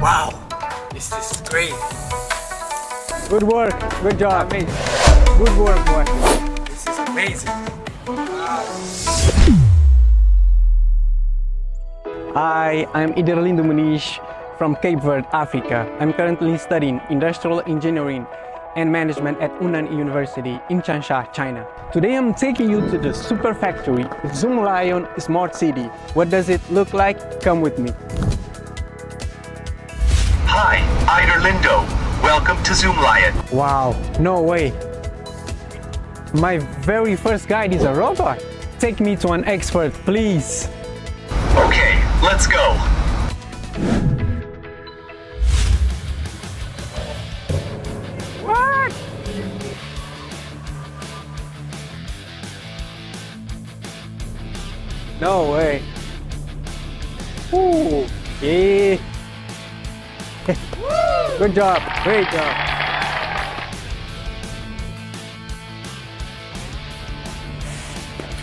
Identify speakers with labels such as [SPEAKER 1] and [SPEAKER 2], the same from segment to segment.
[SPEAKER 1] Wow, this is great.
[SPEAKER 2] Good work. Good job. Amazing. Good work, boy.
[SPEAKER 1] This is amazing.
[SPEAKER 2] Hi, I'm Iderlindo Muniz from Cape Verde, Africa. I'm currently studying industrial engineering and management at Hunan University in Changsha, China. Today I'm taking you to the super factory, Zoomlion Smart City. What does it look like? Come with me.
[SPEAKER 3] Hi, Iderlindo. Welcome to Zoomlion.
[SPEAKER 2] Wow, no way. My very first guide is a robot. Take me to an expert, please.
[SPEAKER 3] Okay, let's go.
[SPEAKER 2] What? No way. Ooh, yeah. Good job, great job.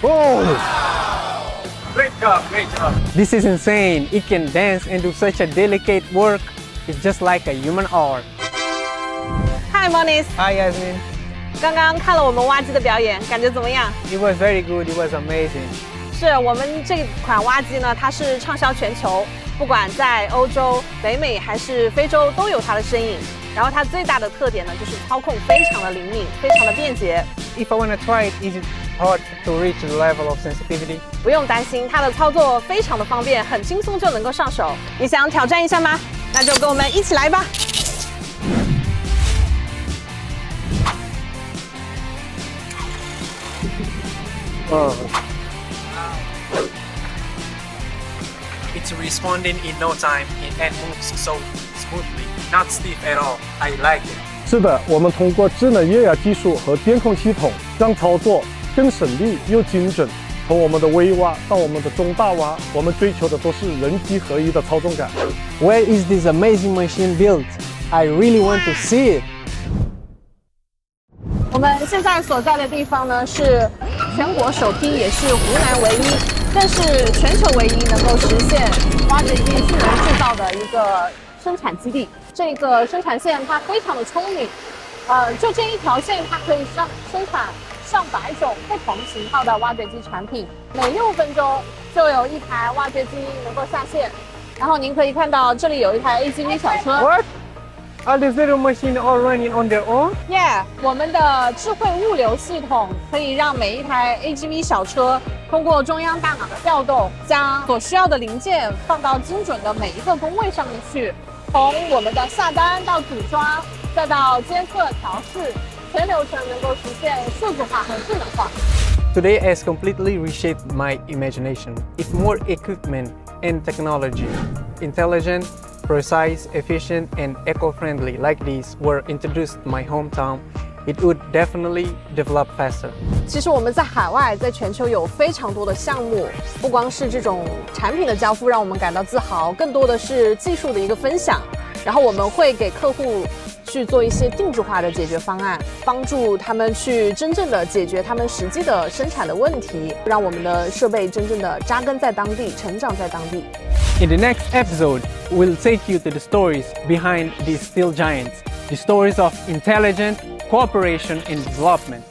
[SPEAKER 2] Oh!
[SPEAKER 1] Great job, great job.
[SPEAKER 2] This is insane. It can dance and do such a delicate work. It's just like a human art.
[SPEAKER 4] Hi Moniz，
[SPEAKER 2] Hi Yasmin.
[SPEAKER 4] 刚刚看了我们挖机的表演，感觉怎么样？
[SPEAKER 2] It was very good. It was amazing.
[SPEAKER 4] 是我们这款挖机呢，它是畅销全球，不管在欧洲、北美还是非洲都有它的身影。然后它最大的特点呢，就是操控非常的灵敏，非常的便捷。
[SPEAKER 2] If I want to try it, is it hard to reach the level of sensitivity?
[SPEAKER 4] 不用担心，它的操作非常的方便，很轻松就能够上手。你想挑战一下吗？那就跟我们一起来吧。
[SPEAKER 2] Oh.
[SPEAKER 1] It's responding in no time and moves so smoothly, not stiff at all. I like it.
[SPEAKER 5] 是的，我们通过智能液压技术和电控系统，让操作更省力又精准。从我们的微挖到我们的中大挖，我们追求的都是人机合一的操纵感。
[SPEAKER 2] Where is this amazing machine built? I really want to see it.
[SPEAKER 4] 我们现在所在的地方呢，是全国首批，也是湖南唯一，更是全球唯一能够实现挖掘机智能制造的一个生产基地。这个生产线它非常的聪明，就这一条线，它可以生产上百种不同型号的挖掘机产品，每6分钟就有一台挖掘机能够下线。然后您可以看到这里有一台 AGV 小车。
[SPEAKER 2] What? Are these little machines all running on their own?
[SPEAKER 4] Yeah， 我们的智慧物流系统可以让每一台 AGV 小车通过中央大脑的调动，将所需要的零件放到精准的每一个工位上面去，从我们的下单到组装，再到监测调试，全流程能够实现数字化和智能化。
[SPEAKER 2] Today has completely reshaped my imagination. If more equipment and technology, intelligent, precise, efficient, and eco-friendly like these were introduced in my hometown, it would definitely develop faster.
[SPEAKER 4] 其实我们在海外，在全球有非常多的项目，不光是这种产品的交付让我们感到自豪，更多的是技术的一个分享。然后我们会给客户去做一些定制化的解决方案，帮助他们去真正的解决他们实际的生产的问题，让我们的设备真正的扎根在当地，成长在当地。
[SPEAKER 2] In the next episode, we'll take you to the stories behind these steel giants, the stories of intelligence, cooperation, and development.